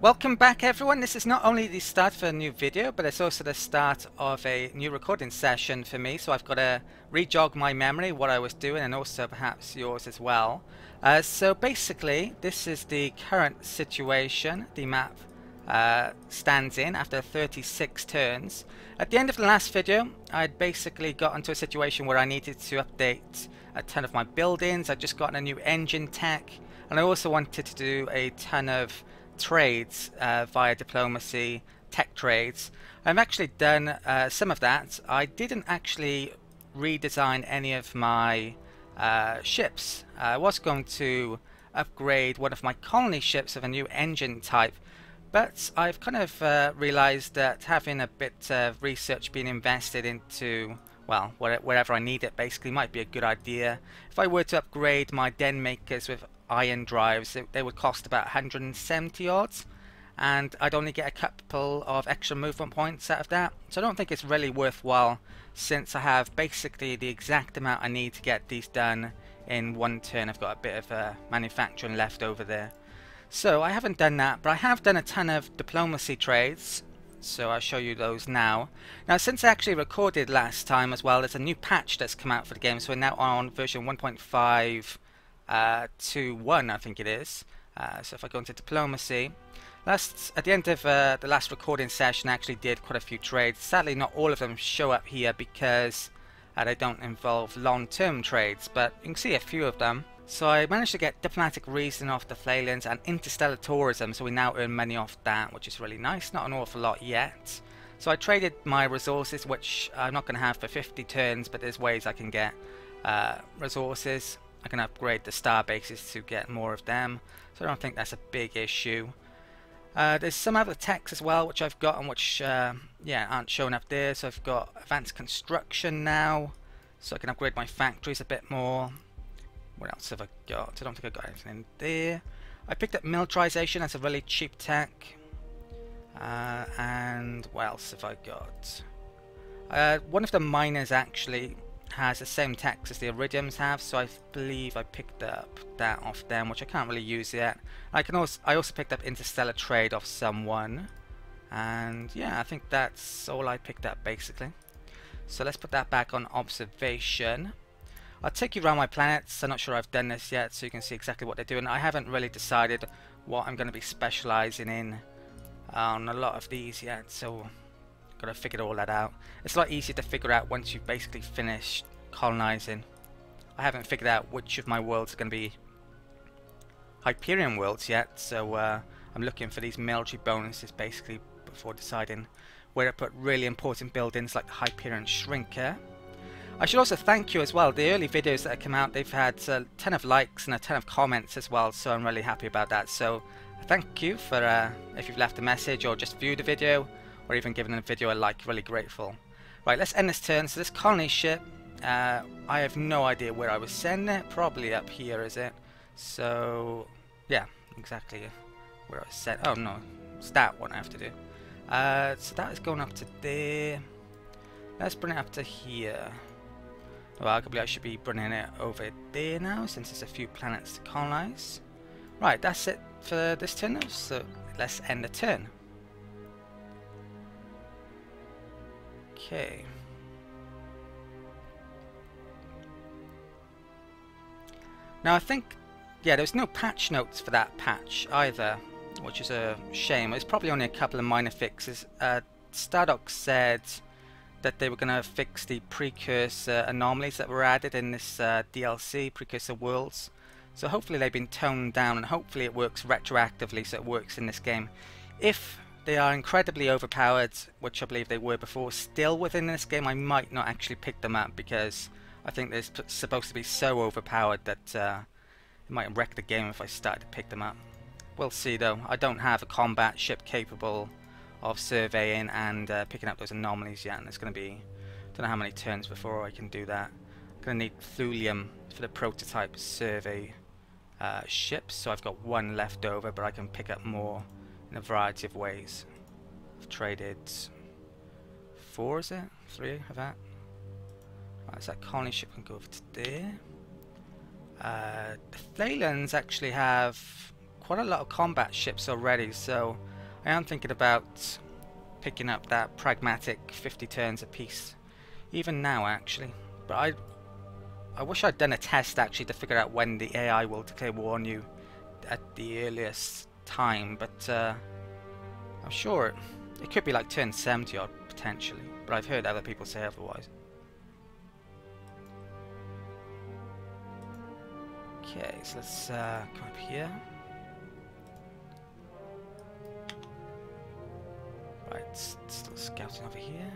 Welcome back everyone. This is not only the start of a new video, but it's also the start of a new recording session for me. So I've got to re-jog my memory, what I was doing, and also perhaps yours as well. So basically, this is the current situation the map stands in after 36 turns. At the end of the last video, I'd basically got into a situation where I needed to update a ton of my buildings. I'd just gotten a new engine tech, and I also wanted to do a ton of trades via diplomacy, tech trades. I've actually done some of that. I didn't actually redesign any of my ships. I was going to upgrade one of my colony ships with a new engine type, but I've kind of realized that having a bit of research being invested into, well, wherever I need it basically might be a good idea. If I were to upgrade my den makers with iron drives, they would cost about 170 odds, and I'd only get a couple of extra movement points out of that, so I don't think it's really worthwhile, since I have basically the exact amount I need to get these done in one turn. I've got a bit of manufacturing left over there, so I haven't done that, but I have done a ton of diplomacy trades, so I'll show you those now. Now, since I actually recorded last time as well, there's a new patch that's come out for the game, so we're now on version 1.5 to 1, I think it is. So if I go into diplomacy, at the end of the last recording session I actually did quite a few trades. Sadly not all of them show up here because they don't involve long-term trades, but you can see a few of them. So I managed to get diplomatic reason off the Phalans and interstellar tourism, so we now earn money off that, which is really nice. Not an awful lot yet. So I traded my resources, which I'm not going to have for 50 turns, but there's ways I can get resources. I can upgrade the star bases to get more of them, so I don't think that's a big issue. There's some other techs as well which I've got and which aren't showing up there. So I've got advanced construction now, so I can upgrade my factories a bit more. What else have I got? I don't think I've got anything in there. I picked up militarization as a really cheap tech. And what else have I got? One of the miners actually has the same text as the Iridiums have, so I believe I picked up that off them, which I can't really use yet. I also picked up interstellar trade off someone, and yeah, I think that's all I picked up basically. So let's put that back on observation. I'll take you around my planets. I'm not sure I've done this yet, so you can see exactly what they're doing. I haven't really decided what I'm going to be specializing in on a lot of these yet, so got to figure all that out. It's a lot easier to figure out once you've basically finished colonizing. I haven't figured out which of my worlds are going to be Hyperion worlds yet, so I'm looking for these military bonuses basically before deciding where to put really important buildings like the Hyperion Shrinker. I should also thank you as well. The early videos that have come out, they've had a ton of likes and a ton of comments as well, so I'm really happy about that. So thank you for if you've left a message or just viewed a video, or even giving the video a like. Really grateful. Right, let's end this turn. So this colony ship, I have no idea where I was sending it. Probably up here, is it? So yeah, exactly where I was sent. Oh no, it's that one I have to do. So that is going up to there. Let's bring it up to here. Well, arguably I should be bringing it over there now, since there's a few planets to colonize. Right, that's it for this turn now. So let's end the turn. Okay. Now I think, yeah, there's no patch notes for that patch either, which is a shame. It's probably only a couple of minor fixes. Stardock said that they were going to fix the Precursor anomalies that were added in this DLC, Precursor Worlds. So hopefully they've been toned down, and hopefully it works retroactively, so it works in this game. If they are incredibly overpowered, which I believe they were before, still within this game, I might not actually pick them up, because I think they're supposed to be so overpowered that it might wreck the game if I started to pick them up. We'll see though. I don't have a combat ship capable of surveying and picking up those anomalies yet, and it's going to be, don't know how many turns before I can do that. I'm going to need thulium for the prototype survey ships, so I've got one left over, but I can pick up more in a variety of ways. I've traded 4, is it? 3 of that? Right, so that colony ship can go over to there. The Phalans actually have quite a lot of combat ships already, so I am thinking about picking up that pragmatic 50 turns a piece, even now actually. But I wish I'd done a test actually to figure out when the AI will declare war on you at the earliest time, but I'm sure it could be like turn 70 odd potentially, but I've heard other people say otherwise. Okay, so let's come up here. Right, still scouting over here.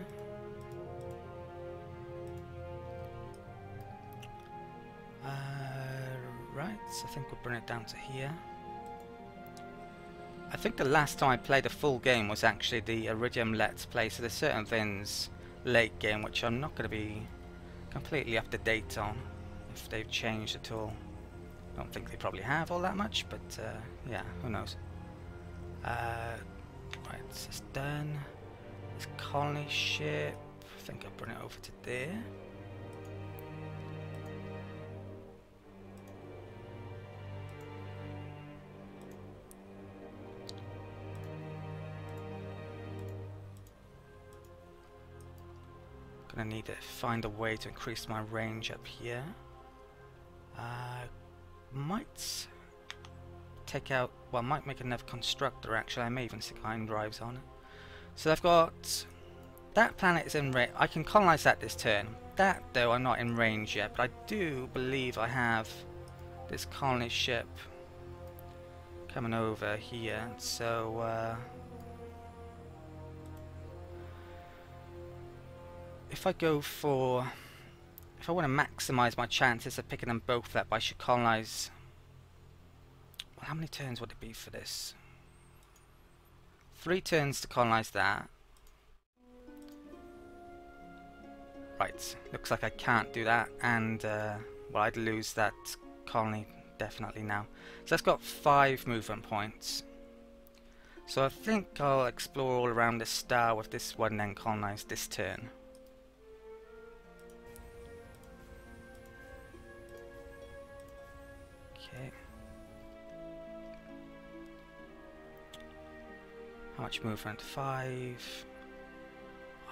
Right, so I think we'll bring it down to here. I think the last time I played a full game was actually the Iridium Let's Play, so there's certain things late game which I'm not going to be completely up to date on, if they've changed at all. I don't think they probably have all that much, but yeah, who knows. Right, so it's done. This colony ship, I think I'll bring it over to there. Gonna need to find a way to increase my range up here. Might take out, well, might make another constructor actually. I may even stick iron drives on it. So I've got that planet is in range. I can colonize that this turn. That though I'm not in range yet, but I do believe I have this colony ship coming over here. So if I go for, if I want to maximize my chances of picking them both up, I should colonize. Well, how many turns would it be for this? 3 turns to colonize that. Right, looks like I can't do that, and well, I'd lose that colony definitely now. So that's got 5 movement points. So I think I'll explore all around this star with this one, then colonize this turn. Okay. How much movement? 5.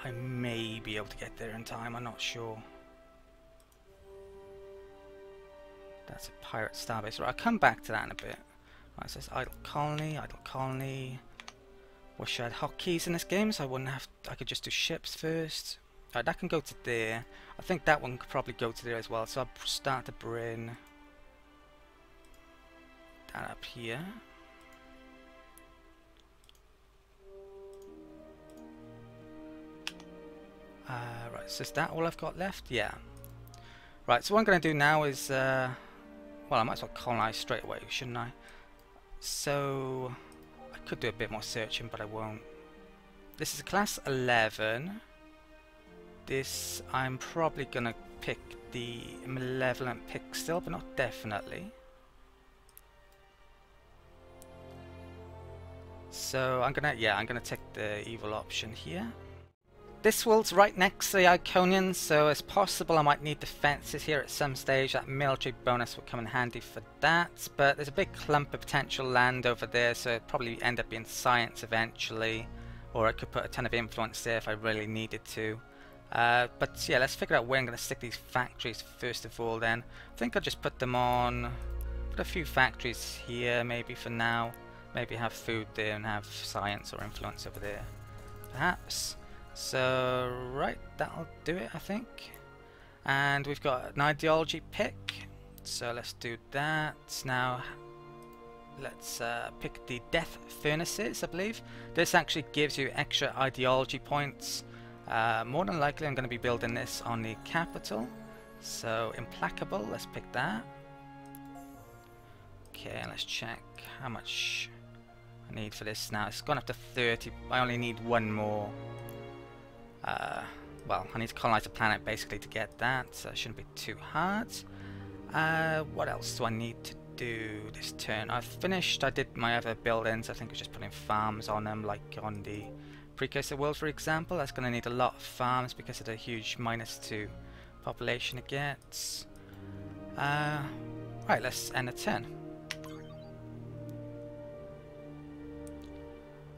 I may be able to get there in time, I'm not sure. That's a pirate starbase. Right, I'll come back to that in a bit. Right, so it's idle colony, idle colony. Wish I had hotkeys in this game so I wouldn't have, I could just do ships first. Right, that can go to there. I think that one could probably go to there as well, so I'll start to bring that up here. Right, so is that all I've got left? Yeah. Right, so what I'm going to do now is, well, I might as well colonize straight away, shouldn't I? So, I could do a bit more searching, but I won't. This is a class 11. This, I'm probably going to pick the malevolent pick still, but not definitely. So, I'm going to take the evil option here. This world's right next to the Iconians, so it's possible I might need defences here at some stage. That military bonus will come in handy for that, but there's a big clump of potential land over there, so it'll probably end up being science eventually, or I could put a ton of influence there if I really needed to. But yeah, let's figure out where I'm going to stick these factories first of all then. I think I'll just put them on, put a few factories here maybe for now, maybe have food there and have science or influence over there, perhaps. So, right, that'll do it, I think. And we've got an ideology pick, so let's do that. Now, let's pick the Death Furnaces, I believe. This actually gives you extra ideology points. More than likely I'm going to be building this on the capital. So, Implacable, let's pick that. Okay, let's check how much I need for this now. It's gone up to 30, I only need one more. Well, I need to colonize the planet basically to get that, so it shouldn't be too hard. What else do I need to do this turn? I've finished, I did my other buildings. I think I was just putting farms on them, like on the Precursor world for example. That's going to need a lot of farms because of the huge -2 population it gets. Right, let's end the turn.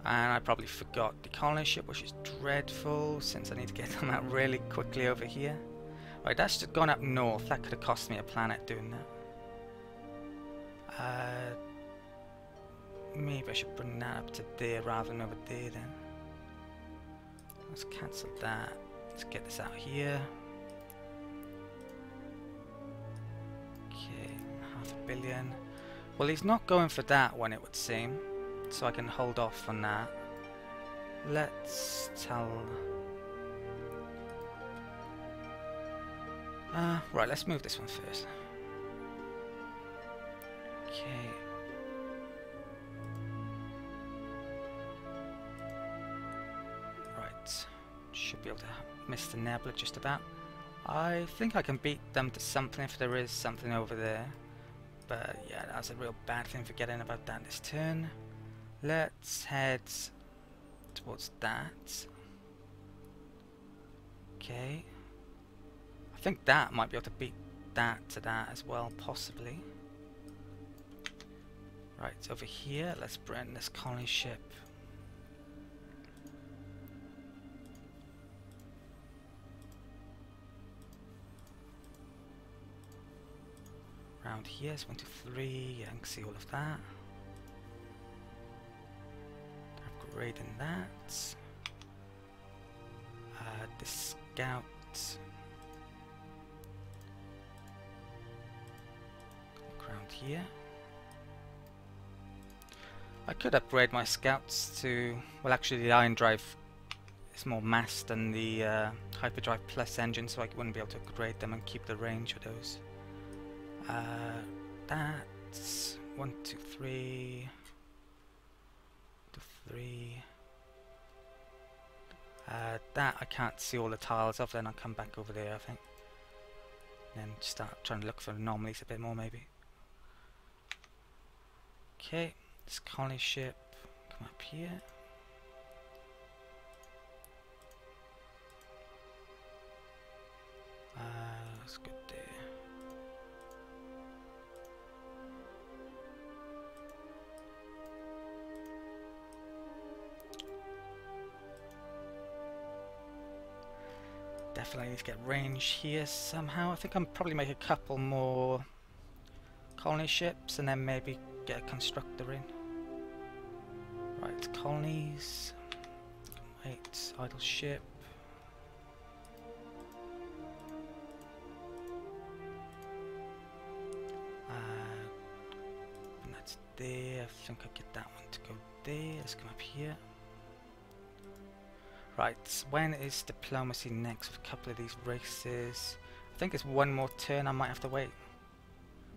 And I probably forgot the colony ship, which is dreadful, since I need to get them out really quickly over here. Right, that's just gone up north. That could have cost me a planet doing that. Maybe I should bring that up to there rather than over there then. Let's cancel that. Let's get this out here. Okay, 500 million. Well, he's not going for that one, it would seem. So I can hold off on that. Let's tell... right, let's move this one first. Okay. Right. Should be able to miss the nebula just about. I think I can beat them to something if there is something over there. But yeah, that's a real bad thing forgetting about that this turn. Let's head towards that. Okay. I think that might be able to beat that to that as well, possibly. Right, over here, let's bring this colony ship. Around here is 1, 2, 3. Yeah, I can see all of that. Upgrading that. The scout. Look around here. I could upgrade my scouts to, well, actually the Iron Drive is more mass than the Hyperdrive Plus engine, so I wouldn't be able to upgrade them and keep the range of those. That's 1, 2, 3. 3. That I can't see all the tiles of, then I'll come back over there, I think. And then start trying to look for anomalies a bit more, maybe. Okay, this colony ship, come up here. That's good there. Definitely need to get range here somehow. I think I'll probably make a couple more colony ships and then maybe get a constructor in. Right, colonies. Wait, idle ship. And that's there. I think I'll get that one to go there. Let's come up here. Right, when is diplomacy next with a couple of these races? I think it's one more turn, I might have to wait.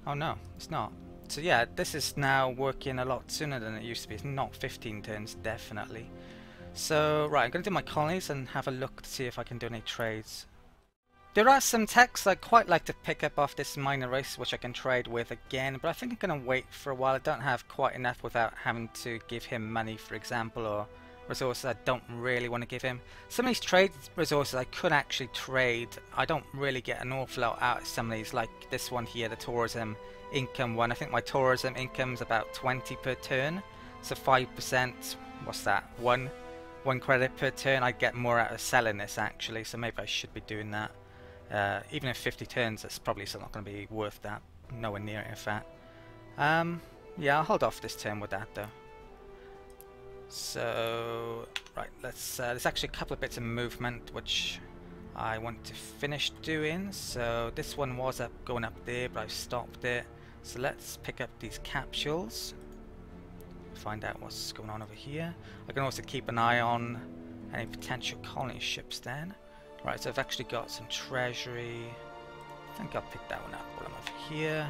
Oh no, it's not. So yeah, this is now working a lot sooner than it used to be. It's not 15 turns, definitely. So, right, I'm going to do my colonies and have a look to see if I can do any trades. There are some techs I'd quite like to pick up off this minor race, which I can trade with again, but I think I'm going to wait for a while. I don't have quite enough without having to give him money, for example, or resources I don't really want to give him. Some of these trade resources I could actually trade. I don't really get an awful lot out of some of these, like this one here, the tourism income one. I think my tourism income is about 20 per turn, so 5%, what's that, one credit per turn. I get more out of selling this actually, so maybe I should be doing that. Even if 50 turns, it's probably still not going to be worth that, nowhere near it in fact. Yeah, I'll hold off this turn with that though. So, right, there's actually a couple of bits of movement which I want to finish doing. So this one was going up there, but I've stopped it. So let's pick up these capsules, find out what's going on over here. I can also keep an eye on any potential colony ships then. Right, so I've actually got some treasury. I think I'll pick that one up while I'm over here.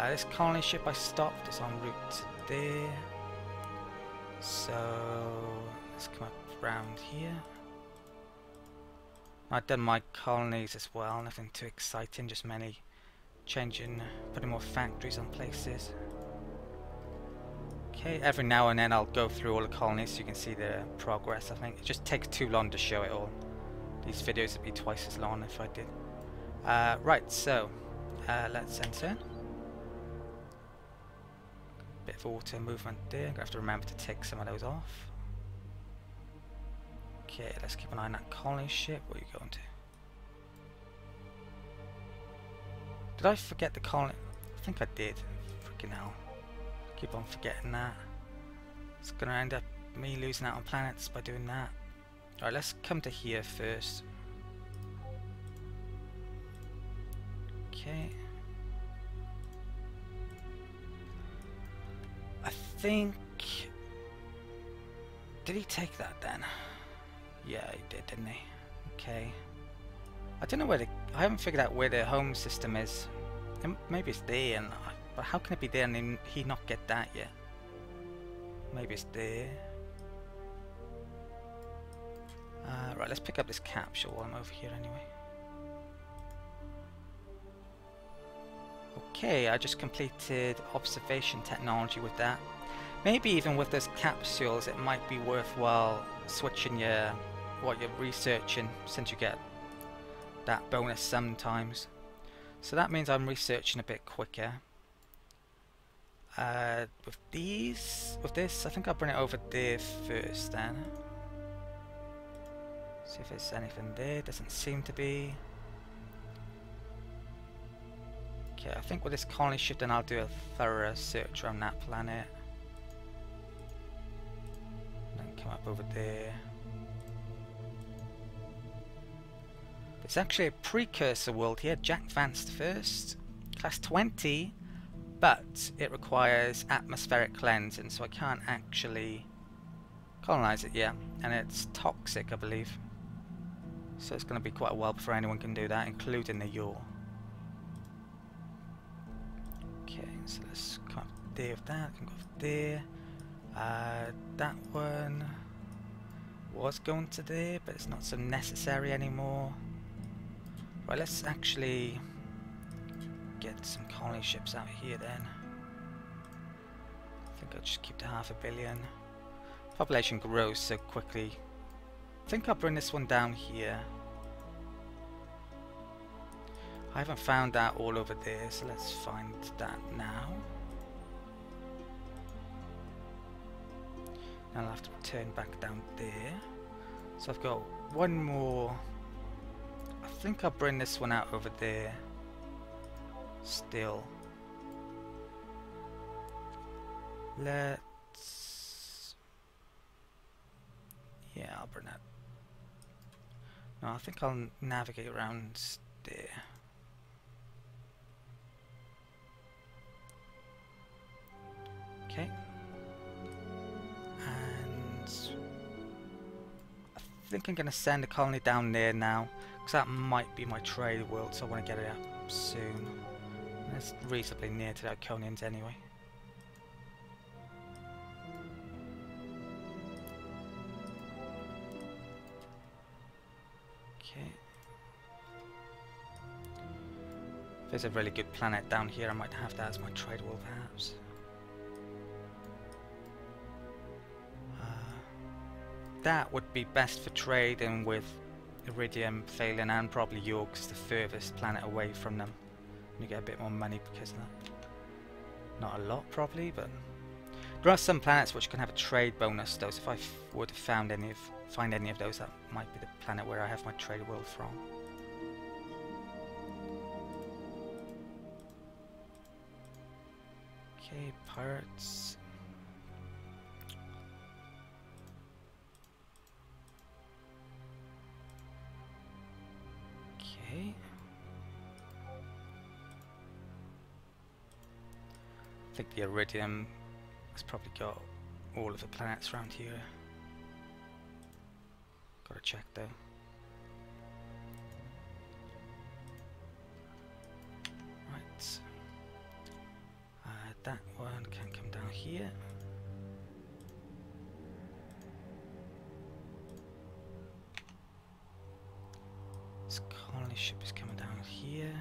This colony ship I stopped is en route to there. So let's come up around here. I've done my colonies as well, nothing too exciting, just mainly changing, putting more factories on places. Okay, every now and then I'll go through all the colonies so you can see the progress. I think it just takes too long to show it all. These videos would be twice as long if I did. Right, so let's enter. Bit of auto movement there. I'm going to have to remember to take some of those off. Okay, let's keep an eye on that colony ship. Where are you going to? Did I forget the colony? I think I did. Freaking hell. Keep on forgetting that. It's gonna end up me losing out on planets by doing that. Alright, let's come to here first. Okay. I think... Did he take that then? Yeah, he did, didn't he? Okay. I don't know where the... I haven't figured out where the home system is. Maybe it's there, but how can it be there and he not get that yet? Maybe it's there. Right, let's pick up this capsule while I'm over here anyway. Okay, I just completed observation technology with that. Maybe even with those capsules it might be worthwhile switching what you're researching, since you get that bonus sometimes. So that means I'm researching a bit quicker. With this, I think I'll bring it over there first then. See if there's anything there. Doesn't seem to be. Okay, I think with this colony ship then I'll do a thorough search around that planet. Then come up over there. There's actually a Precursor world here, Jack Vance first, class 20, but it requires atmospheric cleansing, so I can't actually colonize it yet, and it's toxic, I believe. So it's going to be quite a while before anyone can do that, including the yaw. Okay, so let's come up there with that, can go up there. That one was going to there, but it's not so necessary anymore. Right, let's actually get some colony ships out here then. I think I'll just keep to 500 million. Population grows so quickly. I think I'll bring this one down here. I haven't found that all over there, so let's find that now. Now I'll have to return back down there. So I've got one more. I think I'll bring this one out over there still. Let's... Yeah, I'll bring that. No, I think I'll navigate around there. Okay. And I think I'm going to send a colony down there now, because that might be my trade world, so I want to get it up soon. It's reasonably near to the Iconians anyway. Okay. If there's a really good planet down here, I might have that as my trade world perhaps. That would be best for trading with Iridium, Thalion and probably York, because the furthest planet away from them. You get a bit more money because of that. Not a lot probably, but there are some planets which can have a trade bonus though, so if I would have found any of those, that might be the planet where I have my trade world from. Okay, pirates. Okay. I think the Iridium has probably got all of the planets around here. Gotta check though. Right. That one can come down here. This colony ship is coming down here.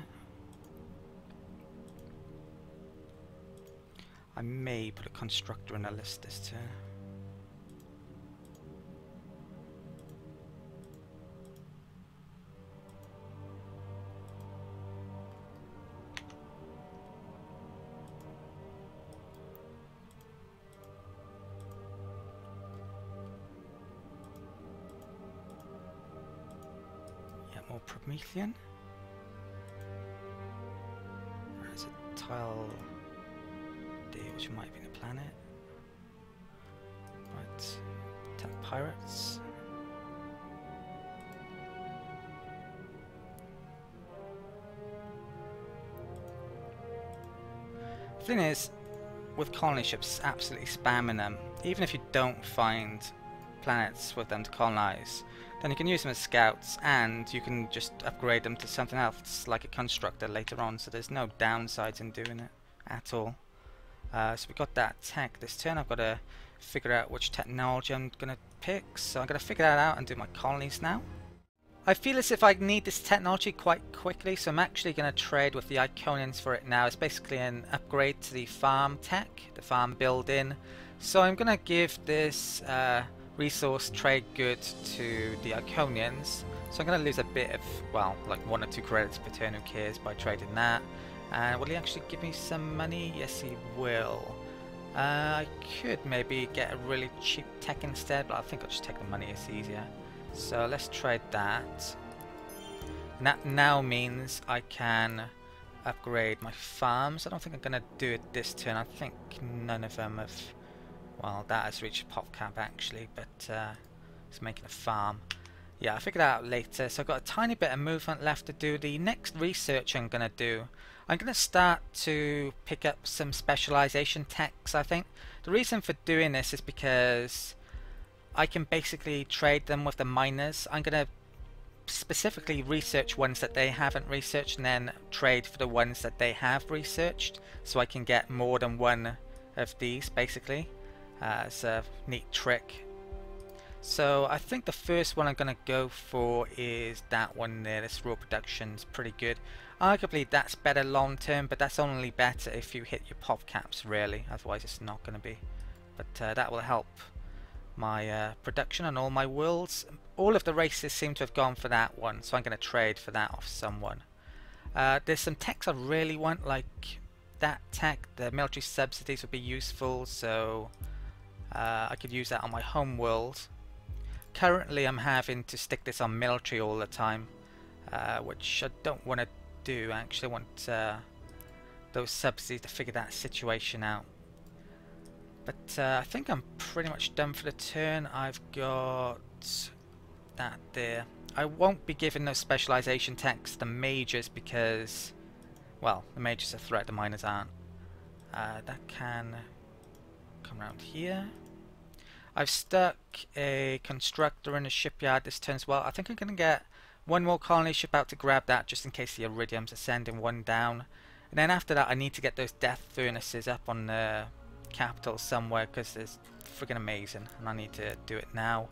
I may put a constructor in a list this turn. or Promethean. There's a tile there which might have been a planet. Right, 10 pirates. The thing is, with colony ships, absolutely spamming them. Even if you don't find planets with them to colonize, then you can use them as scouts, and you can just upgrade them to something else, like a constructor later on. So there's no downsides in doing it at all. So we got that tech this turn. I've got to figure out which technology I'm going to pick. So I'm going to figure that out and do my colonies now. I feel as if I need this technology quite quickly, so I'm actually going to trade with the Iconians for it now. It's basically an upgrade to the farm tech, the farm build-in. So I'm going to give this resource trade good to the Iconians. So I'm going to lose a bit of, well, like 1 or 2 credits per turn, who cares, by trading that. And will he actually give me some money? Yes, he will. I could maybe get a really cheap tech instead, but I think I'll just take the money, it's easier. So let's trade that. And that now means I can upgrade my farms. I don't think I'm going to do it this turn. I think none of them have... Well, that has reached pop cap actually, but it's making a farm. Yeah, I'll figure that out later. So I've got a tiny bit of movement left to do. The next research I'm going to do, I'm going to start to pick up some specialization techs, I think. The reason for doing this is because I can basically trade them with the miners. I'm going to specifically research ones that they haven't researched and then trade for the ones that they have researched, so I can get more than one of these basically. It's a neat trick. So I think the first one I'm going to go for is that one there. This raw production's pretty good. Arguably that's better long term, but that's only better if you hit your pop caps really, otherwise it's not going to be. But that will help my production on all my worlds. All of the races seem to have gone for that one, so I'm going to trade for that off someone. There's some techs I really want, like that tech. The military subsidies would be useful, so I could use that on my home world. Currently I'm having to stick this on military all the time, which I don't want to do actually. I want those subsidies to figure that situation out. But I think I'm pretty much done for the turn. I've got that there. I won't be giving those specialization techs to the mages because, well, the mages are a threat, the miners aren't. That can come around here. I've stuck a constructor in a shipyard this turn as well. I think I'm going to get one more colony ship out to grab that just in case the iridiums are sending one down. And then after that I need to get those death furnaces up on the capital somewhere because it's freaking amazing and I need to do it now.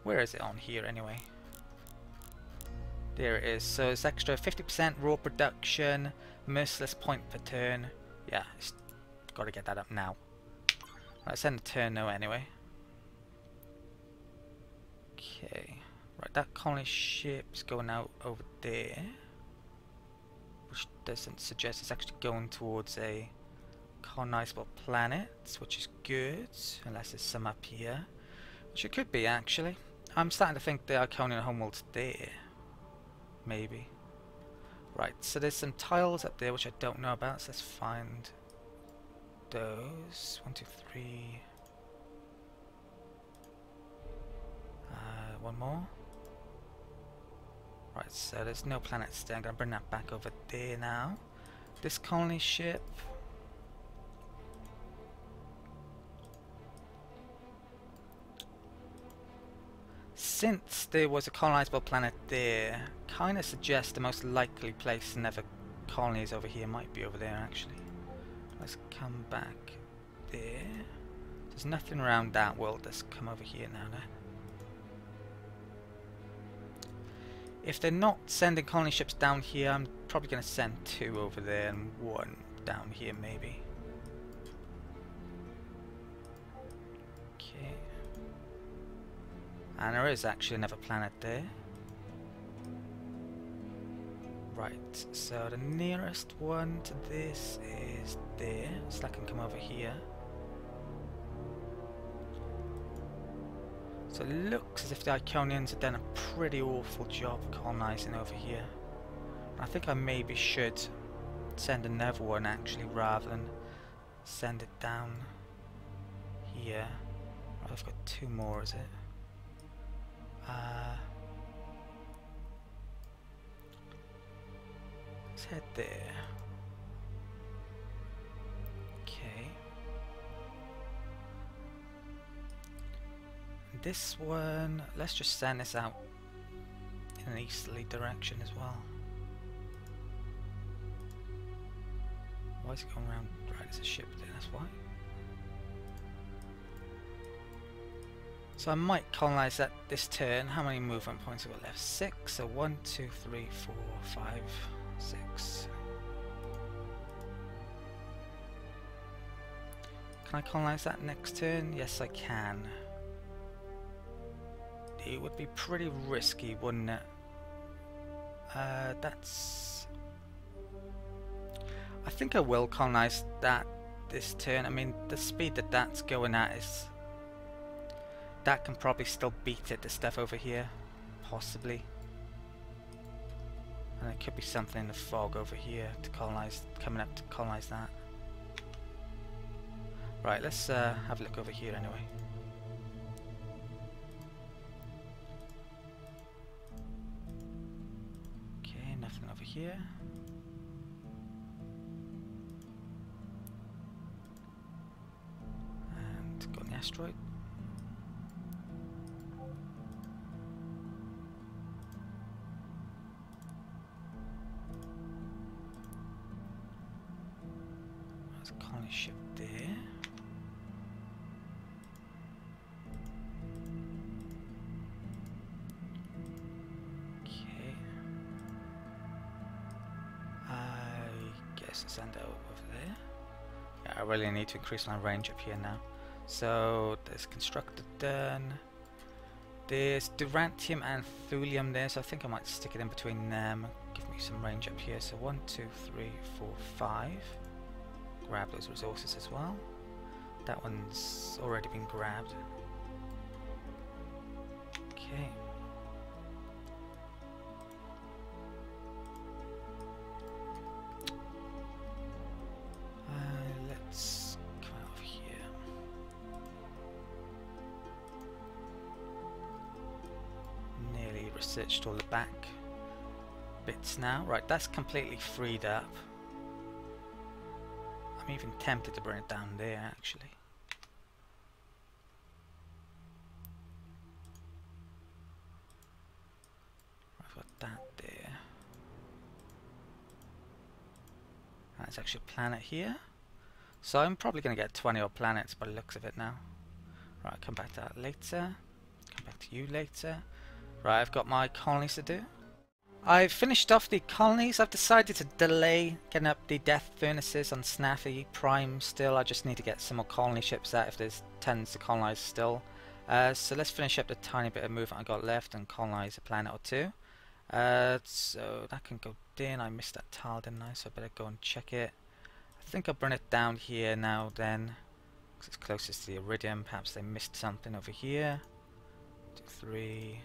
Where is it on here anyway? There it is. So it's extra 50% raw production, merciless point per turn. Yeah, got to get that up now. Let's end the turn now anyway. Okay, right, that colony ship's going out over there, which doesn't suggest it's actually going towards a colonizable planet, which is good, unless there's some up here, which it could be actually. I'm starting to think the Iconian homeworld's there, maybe. Right, so there's some tiles up there which I don't know about, so let's find those. 1, 2, 3. One more. Right, so there's no planets there. I'm going to bring that back over there now. This colony ship. Since there was a colonizable planet there, kind of suggests the most likely place to never colonies over here might be over there actually. Let's come back there. There's nothing around that world. Let's come over here now then. If they're not sending colony ships down here, I'm probably going to send 2 over there and 1 down here maybe. Okay. And there is actually another planet there. Right, so the nearest one to this is there, so that can come over here. So it looks as if the Iconians have done a pretty awful job colonizing over here. I think I maybe should send another one actually, rather than send it down here. Oh, I've got 2 more, is it? Let's head there. Okay. This one, let's just send this out in an easterly direction as well. Why is it going around? Right, there's a ship there, that's why. So I might colonize that this turn. How many movement points have I got left? 6. So 1, 2, 3, 4, 5, 6. Can I colonize that next turn? Yes, I can. It would be pretty risky, wouldn't it? That's... I think I will colonize that this turn. I mean, the speed that that's going at is... That can probably still beat it, the stuff over here. Possibly. And there could be something in the fog over here to colonize, coming up to colonize that. Right, let's have a look over here anyway. Okay, nothing over here. And got an asteroid. There's a colony ship there. Send it over there. Yeah, I really need to increase my range up here now. So there's constructed done. There's Durantium and Thulium there, so I think I might stick it in between them. Give me some range up here. So 1, 2, 3, 4, 5. Grab those resources as well. That one's already been grabbed. Okay. Let's come out of here. Nearly researched all the back bits now. Right, that's completely freed up. I'm even tempted to bring it down there actually. I've got that there. That's actually a planet here. So I'm probably going to get 20 odd planets by the looks of it now. Right, I'll come back to that later. Come back to you later. Right, I've got my colonies to do. I've finished off the colonies. I've decided to delay getting up the death furnaces on Snathi Prime still. I just need to get some more colony ships out if there's tons to colonize still. So let's finish up the tiny bit of movement I got left and colonize a planet or two. So that can go in. I missed that tile, didn't I? So I better go and check it. I think I'll bring it down here now then, because it's closest to the Iridium. Perhaps they missed something over here. 2, 3.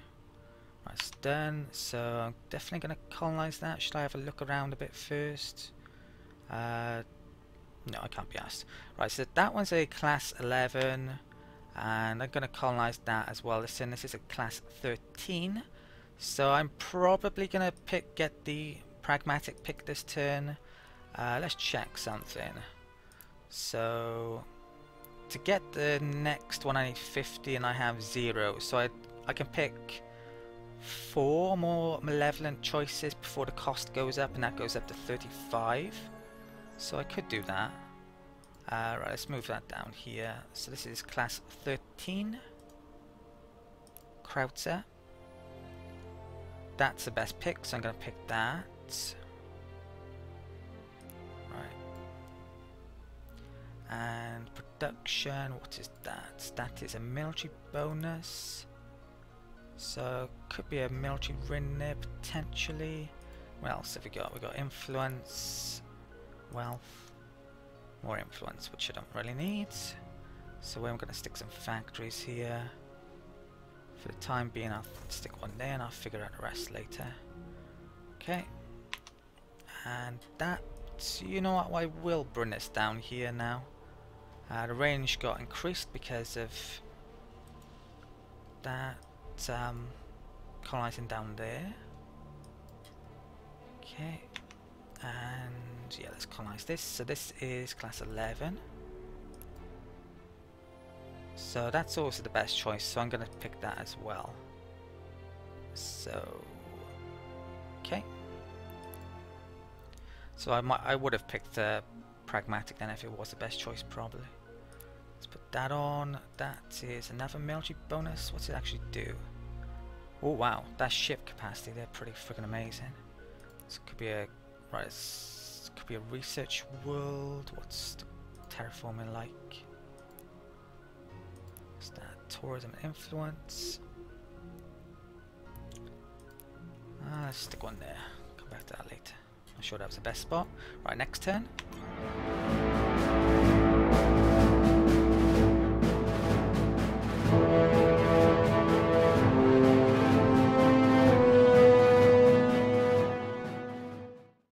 Right, it's done. So I'm definitely going to colonize that. Should I have a look around a bit first? No, I can't be asked. Right, so that one's a class 11, and I'm going to colonize that as well. This is a class 13. So I'm probably going to get the pragmatic pick this turn. Let's check something. So to get the next one I need 50 and I have 0. So I can pick 4 more malevolent choices before the cost goes up, and that goes up to 35. So I could do that. Right, let's move that down here. So this is class 13. Kreutzer. That's the best pick, so I'm going to pick that. And production, what is that? That is a military bonus. So could be a military ring there potentially. What else have we got? We got influence, wealth, more influence, which I don't really need. So I'm going to stick some factories here. For the time being, I'll stick one there and I'll figure out the rest later. Okay. And that, you know what, I will bring this down here now. The range got increased because of that colonizing down there. Okay. And yeah, let's colonize this. So this is class 11. So that's also the best choice, so I'm going to pick that as well. So, okay. So I would have picked the pragmatic then if it was the best choice, probably. Let's put that on. That is another military bonus. What's it actually do? Oh wow, that ship capacity, they're pretty freaking amazing. This could be a this could be a research world. What's the terraforming like? What's that? Tourism and influence. Let's stick one there. Come back to that later. I'm sure that was the best spot. Right, next turn.